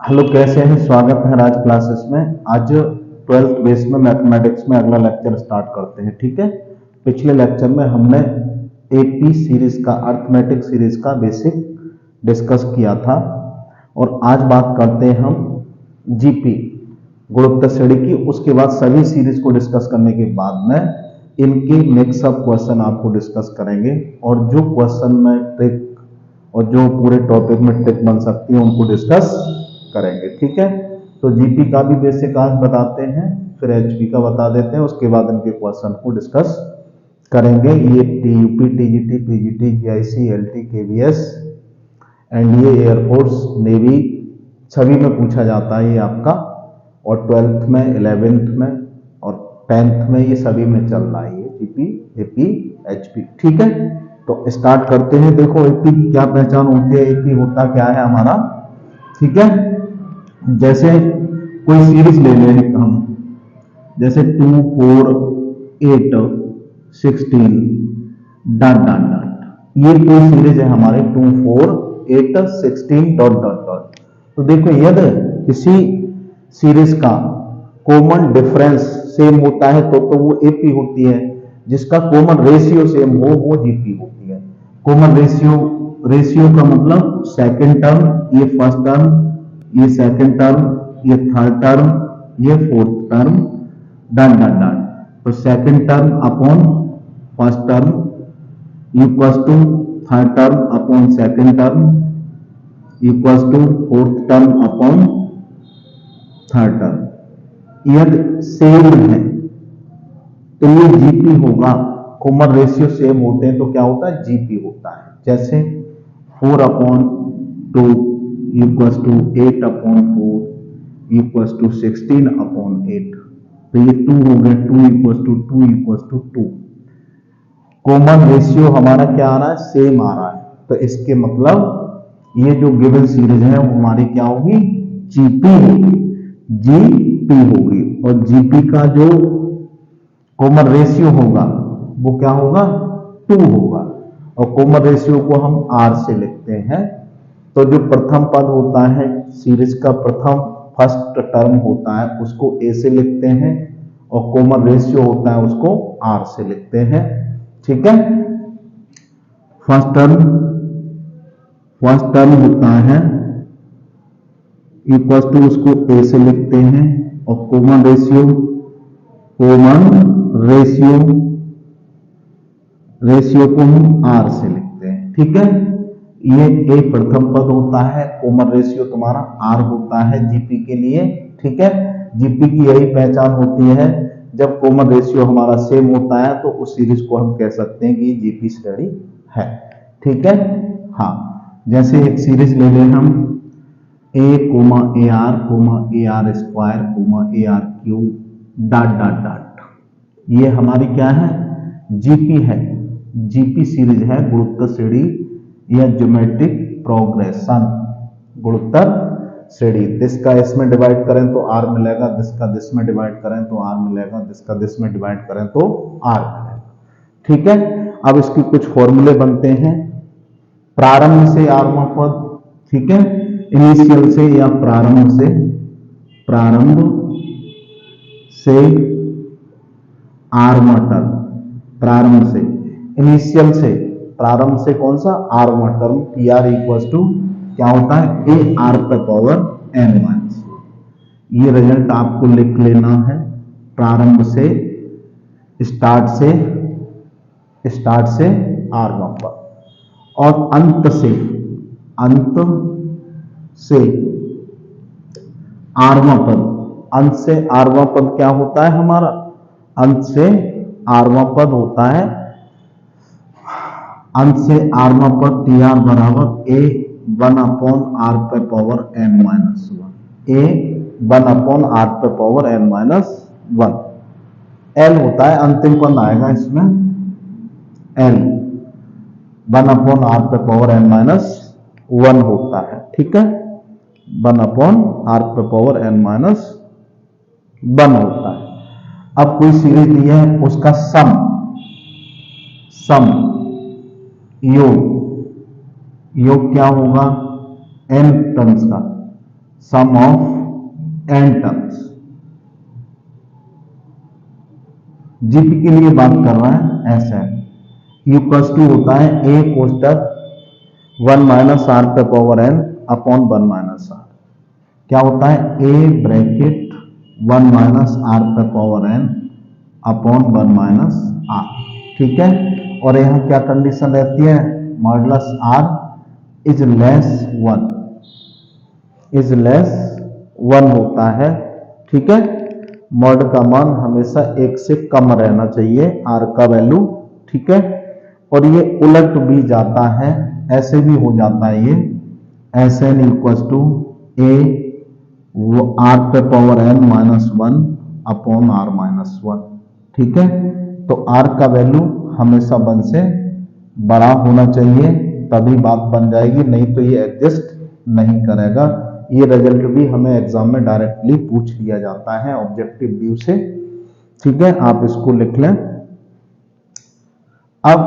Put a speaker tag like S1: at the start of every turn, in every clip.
S1: Hello, कैसे हैं? स्वागत है आज क्लासेस में। आज 12th बेस में मैथमेटिक्स में अगला लेक्चर स्टार्ट करते हैं। ठीक है, पिछले लेक्चर में हमने एपी सीरीज का, अर्थमेटिक सीरीज का बेसिक डिस्कस किया था और आज बात करते हैं हम जीपी, गुणोत्तर श्रेणी की। उसके बाद सभी सीरीज को डिस्कस करने के बाद में इनके मिक्सअप क्वेश्चन आपको डिस्कस करेंगे और जो क्वेश्चन में ट्रिक और जो पूरे टॉपिक में ट्रिक बन सकती है उनको डिस्कस करेंगे। ठीक है, तो जीपी का भी बेसिक आज बताते हैं, फिर एचपी का बता देते हैं, उसके बाद इनके क्वेश्चन को डिस्कस करेंगे। ये TUP, TGT, PGT, GIC, LT, KVS and ये एयरफोर्स, नेवी सभी में पूछा जाता है ये आपका, और 12th में, 11th में और 10th में ये सभी में चल रहा है ये जीपी, एपी, एचपी। ठीक है, तो स्टार्ट करते हैं। देखो एपी की क्या पहचान होती है, एपी होता क्या है हमारा। ठीक है, जैसे कोई सीरीज ले लें हम, जैसे 2, 4, 8, 16 डॉट डॉट डॉट, ये कोई सीरीज है हमारे 2, 4, 8, 16 डॉट डॉट डॉट। तो देखो यदि किसी सीरीज का कॉमन डिफरेंस सेम होता है तो वो एपी होती है, जिसका कॉमन रेशियो सेम हो वो जीपी होती है। कॉमन रेशियो का मतलब सेकंड टर्म, ये फर्स्ट टर्म, ये सेकंड टर्म, ये थर्ड टर्म, ये fourth term, done done done. तो second term upon first term equals to third term upon second term equals to fourth term upon third term. यदि same है तो ये GP होगा। Common ratio same होते हैं तो क्या होता है, जीपी होता है। जैसे 4 upon 2 equals to 8 upon 4 equals to 16 upon 8। तो ये 2 हो गया, 2 equals to 2 equals to 2। Common ratio हमारा क्या आ रहा है, सेम आ रहा है। तो इसके मतलब ये जो गिवन सीरीज है वो हमारी क्या होगी, जीपी होगी, जीपी होगी। और जीपी का जो कॉमन रेशियो होगा वो क्या होगा, 2 होगा। और कॉमन रेशियो को हम आर से लिखते हैं। तो जो प्रथम पद होता है सीरीज का, प्रथम फर्स्ट टर्म होता है उसको ए से लिखते हैं और कॉमन रेशियो होता है उसको आर से लिखते हैं। ठीक है, फर्स्ट टर्म होता है इक्वल टू, उसको ए से लिखते हैं और कॉमन रेशियो को हम आर से लिखते हैं। ठीक है, ये ए प्रथम पद होता है, कॉमन रेशियो तुम्हारा आर होता है जीपी के लिए। ठीक है, जीपी की यही पहचान होती है, जब कॉमन रेशियो हमारा सेम होता है तो उस सीरीज को हम कह सकते हैं कि जीपी श्रेणी है। ठीक है, हाँ, जैसे एक सीरीज ले लें हम, a comma a r square a r cube dot dot dot, ये हमारी क्या है, जीपी है। जीपी सीरीज है गुणोत्तर श्रेणी या ज्योमेट्रिक प्रोग्रेशन, गुणोत्तर श्रेणी। दिस का इसमें डिवाइड करें तो आर मिलेगा, दिस का दिस में डिवाइड करें तो आर मिलेगा, दिस का दिस में डिवाइड करें तो आर मिलेगा। ठीक है, अब इसके कुछ फॉर्मूले बनते हैं। प्रारंभ से आरवां पद, ठीक है, इनिशियल से या प्रारंभ से आरवां टर्म, प्रारंभ से, इनिशियल से, प्रारंभ से कौन सा, आरवां term, p r equal to क्या होता है, ए आर पे पावर एन माइनस। ये रिजल्ट आपको लिख लेना है। प्रारंभ से, स्टार्ट से आरवां पर, और अंत से आरवां पद। अंत से आरवां पद क्या होता है हमारा, अंत से आरवां पद होता है, अंत से आरवां पद टी आर बराबर ए 1 अपॉन आर पे power N minus 1, A 1 upon R पे पावर एन माइनस 1। एल होता है, अंतिम पद आएगा इसमें, एल 1 अपॉन आर पे पावर एन माइनस 1 होता है। ठीक है, 1 अपॉन आर पे पावर एन माइनस 1 होता है। अब कोई सीरीज दी है, उसका सम योग क्या होगा, n टर्म्स का, सम ऑफ एन टर्म्स। जीपी के लिए बात कर रहा है एस एन इक्वल्स टू होता है ए कोष्टक 1 माइनस आर पे power N upon 1 minus R. क्या होता है ए ब्रैकेट 1 माइनस आर पे power N upon 1 minus R. ठीक है, और यहां क्या कंडीशन रहती है, मॉडुलस आर इज लेस 1 होता है। ठीक है, मॉड का मान हमेशा 1 से कम रहना चाहिए आर का वैल्यू। ठीक है, और ये उलट भी जाता है, ऐसे भी हो जाता है ये s n equals to a r पे power N minus 1 upon r minus 1। ठीक है, तो आर का वैल्यू हमेशा 1 से बड़ा होना चाहिए, तभी बात बन जाएगी, नहीं तो ये एडजस्ट नहीं करेगा। ये रिजल्ट भी हमें एग्जाम में डायरेक्टली पूछ लिया जाता है ऑब्जेक्टिव व्यू से। ठीक है, आप इसको लिख लें। अब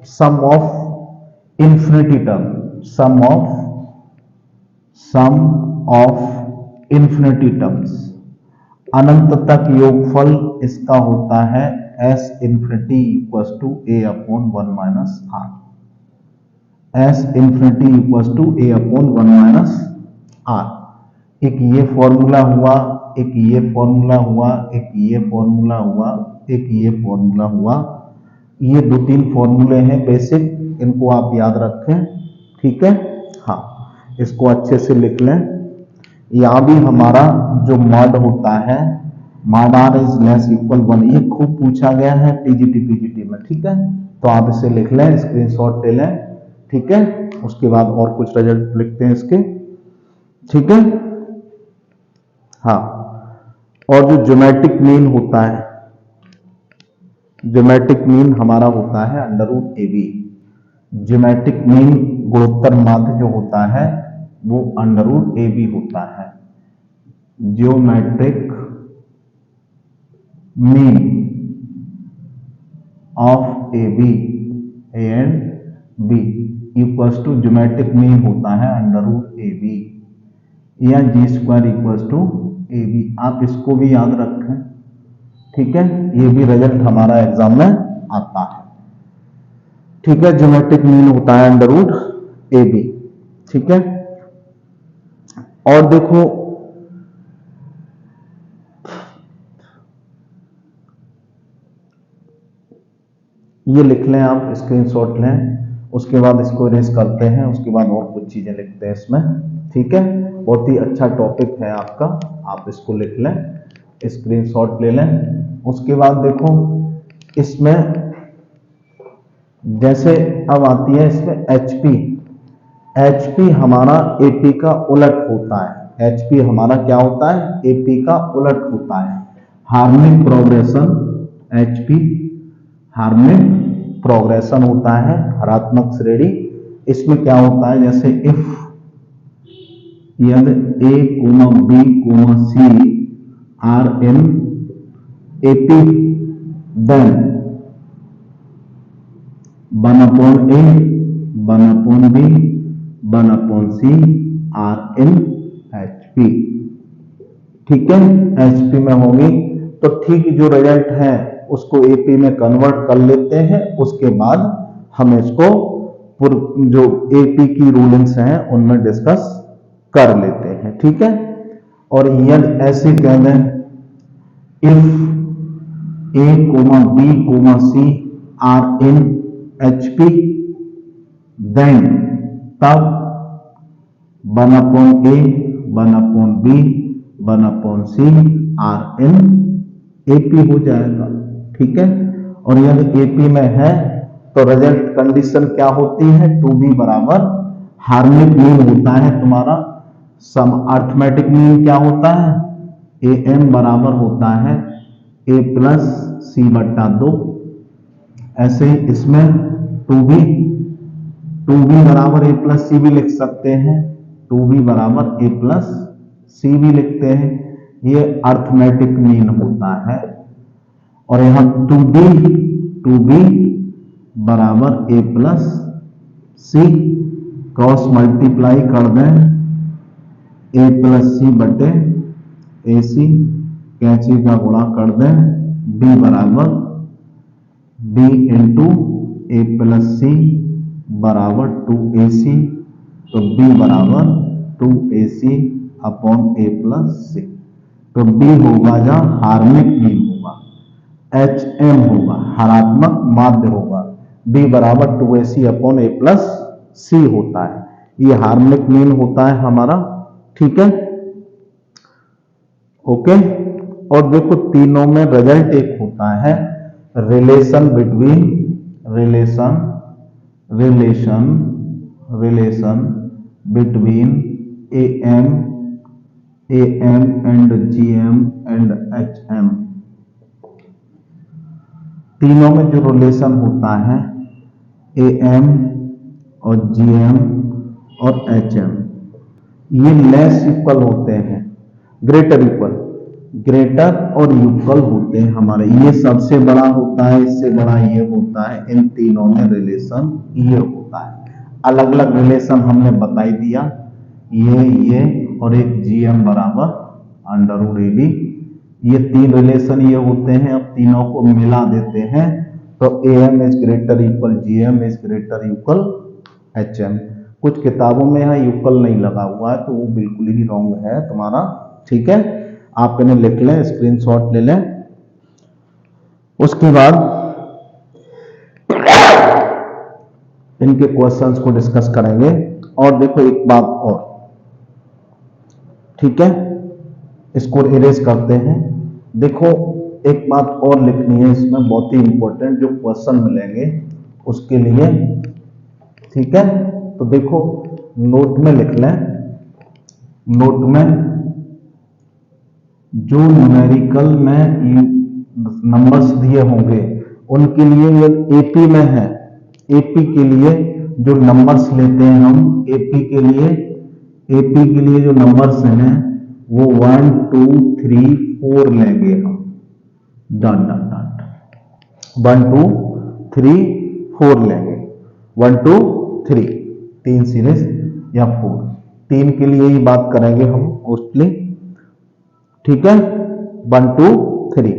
S1: sum of infinity term, sum of infinity terms, अनंत तक योगफल इसका होता है s infinity equals to a upon 1 minus r. S infinity equals to a upon 1 minus r. एक ये फॉर्मूला हुआ, एक ये फॉर्मूला हुआ, एक ये फॉर्मूला हुआ, एक ये फॉर्मूला हुआ। ये 2-3 फॉर्मूले हैं बेसिक, इनको आप याद रखें। ठीक है, हाँ, इसको अच्छे से लिख लें। यहां भी हमारा जो मॉड होता है, mod R is less equal 1, ये खूब पूछा गया है टीजीटी पीजीटी में। ठीक है, तो आप इसे लिख लें, स्क्रीनशॉट ले लें। ठीक है, उसके बाद और कुछ रिजल्ट लिखते हैं इसके। ठीक है, हाँ, और जो ज्योमेट्रिक मीन होता है, ज्योमेट्रिक मीन हमारा होता है अंडर रूट ए बी। ज्योमेट्रिक मीन गुणोत्तर माध्य जो होता है वो अंडर रूट ए बी होता है। Geometric mean of a b and b equals to geometric mean होता है अंडर रूट ए बी या g square equals to a b. आप इसको भी याद रखें। ठीक है, ये भी रिजल्ट हमारा एग्जाम में आता है। ठीक है, ज्योमेट्रिक मीन होता है अंडर रूट ए बी। ठीक है, और देखो ये लिख लें, आप स्क्रीनशॉट लें, उसके बाद इसको इरेज करते हैं, उसके बाद और कुछ चीजें लिखते हैं इसमें। ठीक है, बहुत ही अच्छा टॉपिक है आपका, आप इसको लिख लें, स्क्रीनशॉट ले लें। उसके बाद देखो इसमें जैसे अब आती है इसमें एचपी। एचपी हमारा एपी का उलट होता है। एचपी हमारा क्या होता है, एपी का उलट होता है। Harmonic progression, HP harmonic progression होता है, हरात्मक श्रेणी। इसमें क्या होता है, जैसे इफ यदि a comma B comma C are in AP then 1 upon A 1 upon B 1 upon C are in HP. ठीक है, एचपी में होगी तो ठीक जो रिजल्ट है उसको एपी में कन्वर्ट कर लेते हैं। उसके बाद हम इसको जो एपी की रूलिंग्स हैं उनमें डिस्कस कर लेते हैं। ठीक है, और यदि ऐसे कह दें if A comma B comma C are in HP then तब 1 upon A 1 upon B 1 upon C are in AP हो जाएगा। ठीक है, और यदि एपी में है तो रिजल्ट कंडीशन क्या होती है, 2b बराबर हार्मोनिक मीन होता है तुम्हारा। सम अर्थमेटिक मीन क्या होता है, ए एम बराबर होता है ए प्लस सी बट्टा 2। ऐसे ही इसमें 2b बराबर ए प्लस सी भी लिख सकते हैं, 2b बराबर ए प्लस सी भी लिखते हैं। ये अर्थमेटिक मीन होता है। और यहां 2b बराबर ए प्लस सी, क्रॉस मल्टीप्लाई कर दें ए प्लस सी बटे ए सी, कैंची का गुणा कर दें, बी बराबर बी इंटू ए प्लस सी बराबर 2ac, तो b बराबर 2ac अपॉन a प्लस सी। तो b होगा जहां हार्मोनिक मीन होगा, HM होगा हरात्मक माध्य होगा, b बराबर 2ac अपॉन a प्लस सी होता है, ये हार्मोनिक मीन होता है हमारा। ठीक है, ओके। और देखो तीनों में रिजल्ट एक होता है, relation between between AM and GM and HM। तीनों में जो रिलेशन होता है AM और GM और HM, ये लेस इक्वल होते हैं, ग्रेटर और इक्वल होते हैं हमारे, ये सबसे बड़ा होता है, इससे बड़ा ये होता है, इन तीनों में रिलेशन ये होता है। अलग अलग रिलेशन हमने बता ही दिया, ये और एक GM बराबर √AB, ये तीन रिलेशन ये होते हैं। अब तीनों को मिला देते हैं तो AM is greater equal GM is greater equal HM। कुछ किताबों में यहाँ इक्वल नहीं लगा हुआ है तो वो बिल्कुल ही रॉन्ग है तुम्हारा। ठीक है, आप इन्हें लिख लें, स्क्रीनशॉट ले लें। उसके बाद इनके क्वेश्चंस को डिस्कस करेंगे। और देखो एक बात और, ठीक है, इसको इरेज करते हैं। देखो एक बात और लिखनी है इसमें, बहुत ही इंपॉर्टेंट, जो क्वेश्चन मिलेंगे उसके लिए। ठीक है, तो देखो नोट में लिख लें, नोट में जो न्यूमेरिकल में नंबर्स दिए होंगे उनके लिए ये एपी में है, एपी के लिए जो नंबर्स लेते हैं हम, एपी के लिए जो नंबर्स हैं वो 1 2 3 4 लेंगे हम, डॉट डॉट डॉट 1 2 3 4 लेंगे, 1 2 3 तीन सीरीज या 4, तीन के लिए ही बात करेंगे हम मोस्टली। ठीक है, 1 2 3।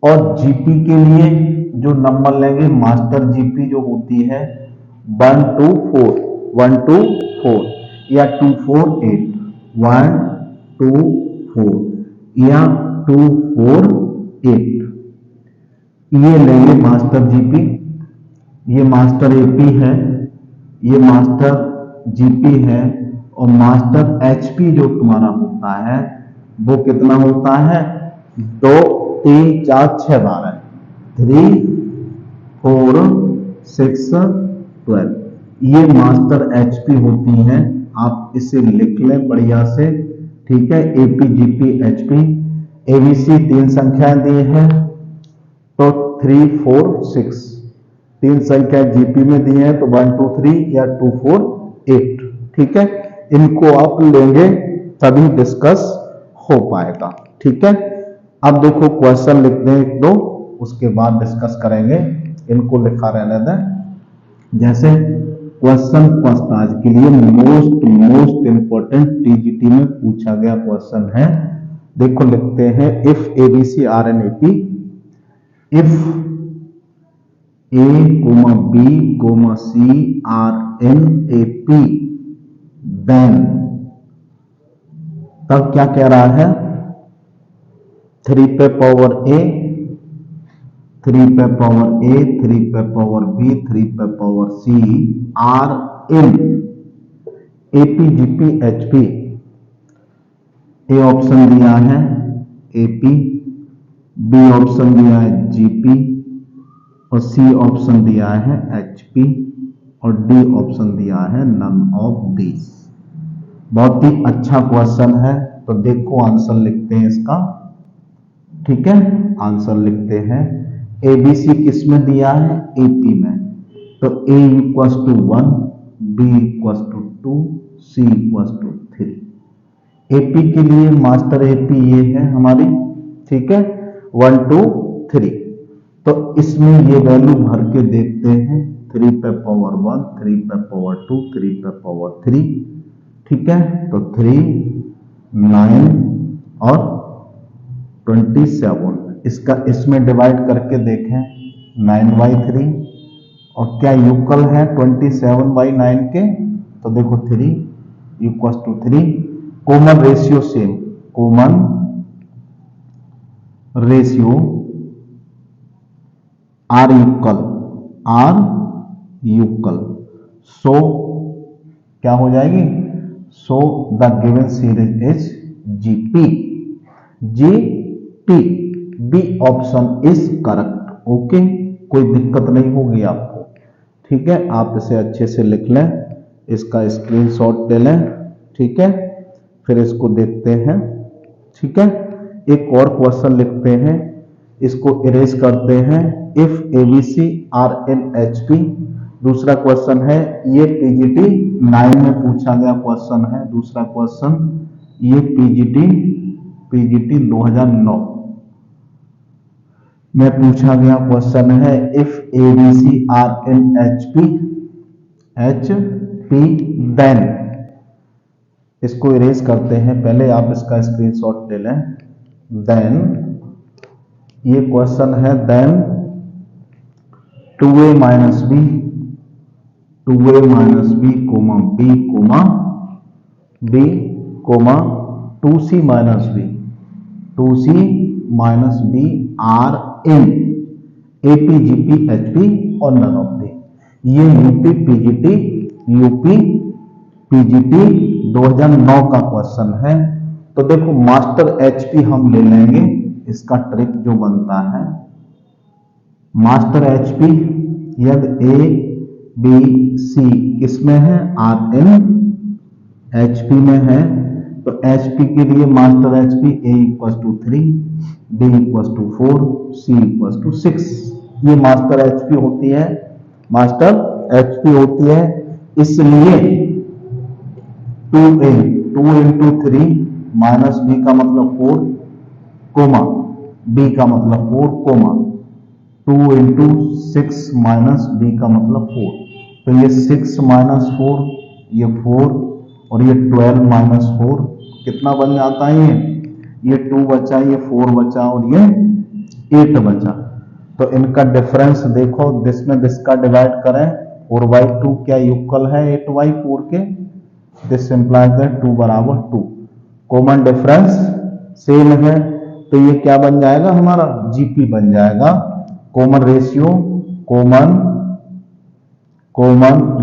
S1: और जीपी के लिए जो नंबर लेंगे, मास्टर जीपी जो होती है 1 2 4, 1 2 4 या 2 4 8, 1 2 4 या 2 4 8, ये लेंगे मास्टर जीपी। ये मास्टर एपी है, ये मास्टर जीपी है। और मास्टर एचपी जो तुम्हारा होता है वो कितना होता है, 2 3 4 6 12, 3 4 6 12, ये मास्टर एचपी होती हैं। आप इसे लिख लें बढ़िया से। ठीक है, एपी जीपी एचपी। एबीसी तीन संख्याएं दी हैं तो 3 4 6, तीन संख्या जीपी में दी है तो 1 2 3 या 2 4 8। ठीक है, इनको आप लेंगे तभी डिस्कस हो पाएगा। ठीक है, अब देखो क्वेश्चन लिखते हैं एक दो, उसके बाद डिस्कस करेंगे। इनको लिखा रहने दें। जैसे क्वेश्चन फर्स्ट आज के लिए मोस्ट इंपोर्टेंट टीजीटी में पूछा गया क्वेश्चन है। देखो लिखते हैं, if ABC are in AP, if A, B, C are in AP, then तब क्या कह रहा है, 3 पे पावर A, 3 पे पावर A, 3 पे पावर B, 3 पे power C are in AP, GP, HP। A option दिया है AP, B ऑप्शन दिया है GP और सी ऑप्शन दिया है HP और डी ऑप्शन दिया है नन ऑफ दिस। बहुत ही अच्छा क्वेश्चन है, तो देखो आंसर लिखते हैं इसका। ठीक है, आंसर लिखते हैं। एबीसी किस में दिया है, एपी में, तो A = 1, B = 2, C = 3। एपी के लिए मास्टर एपी ये है हमारी। ठीक है, 1 2 3, तो इसमें ये वैल्यू भर के देखते हैं, 3 पे पावर 1, 3 पे पावर 2, 3 पे पावर 3। ठीक है, तो 3 9 और 27, इसका इसमें डिवाइड करके देखें 9/3, और क्या युगल है 27/9 के, तो देखो 3 equals to 3। Common ratio same, common ratio R युगल, सो क्या हो जाएगी, so the given series is GP, GP, B option is correct. Okay, कोई दिक्कत नहीं होगी आपको, ठीक है। आप इसे अच्छे से लिख लें, इसका स्क्रीनशॉट ले लें, ठीक है। फिर इसको देखते हैं, ठीक है। एक और क्वेश्चन लिखते हैं, इसको इरेज करते हैं। If ABC are in HP, दूसरा क्वेश्चन है, ये पीजीटी 9 में पूछा गया क्वेश्चन है। दूसरा क्वेश्चन ये पीजीटी 2009 में पूछा गया क्वेश्चन है। If ABC are in HP then, इसको इरेज करते हैं, पहले आप इसका स्क्रीनशॉट ले लें। देन ये क्वेश्चन है, then 2a minus B comma 2c minus B are in AP GP HP और नन ऑफ दी। ये यूपी पीजीटी 2009 का क्वेश्चन है। तो देखो मास्टर एचपी हम ले लेंगे, इसका ट्रिक जो बनता है, मास्टर एचपी यदि ए बी सी किसमें है, आर इन एचपी में है, तो एचपी के लिए master HP A equals to 3, B equals to 4, C equals to 6। ये मास्टर एचपी होती है, इसलिए 2 into 3 माइनस बी का मतलब 4 कोमा बी का मतलब 4 कोमा 2 into 6 माइनस बी का मतलब 4, तो ये 6 माइनस 4, ये 4 और ये 12 माइनस 4 कितना बन जाता है, ये 2 बचा, ये 4 बचा और ये 8 बचा। तो इनका डिफरेंस देखो, दिस में दिस का डिवाइड करें, 4/2 क्या इक्वल है 8/4 के, दिस इंप्लाइज दैट 2 बराबर 2। कॉमन डिफरेंस सेम है, तो ये क्या बन जाएगा हमारा, जीपी बन जाएगा। कॉमन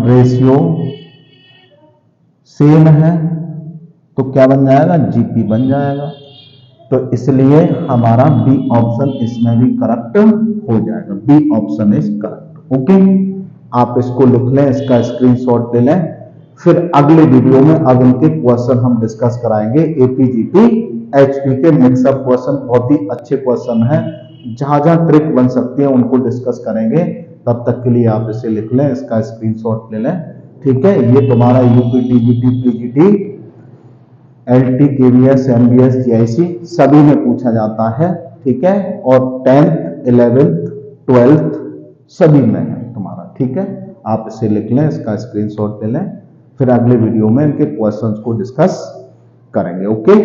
S1: रेशियो सेम है, तो क्या बन जाएगा, जीपी बन जाएगा। तो इसलिए हमारा बी ऑप्शन इसमें भी करेक्ट हो जाएगा, B option is correct. Okay, आप इसको लिख लें, इसका स्क्रीनशॉट ले लें। फिर अगले वीडियो में अब इनके क्वेश्चन हम डिस्कस कराएंगे, एपीजीटी एचपी के मिक्सअप क्वेश्चन, बहुत ही अच्छे क्वेश्चन है, जहां जहां ट्रिक बन सकती है उनको डिस्कस करेंगे। तब तक के लिए आप इसे लिख लें, इसका स्क्रीनशॉट ले लें, ठीक है। ये तुम्हारा UP TGT PGT LT KVS MBS GIC सभी में पूछा जाता है, ठीक है। और 10th 11th 12th सभी में है तुम्हारा, ठीक है। आप इसे लिख लें, इसका स्क्रीनशॉट ले लें, फिर अगले वीडियो में इनके क्वेश्चंस को डिस्कस करेंगे। ओके।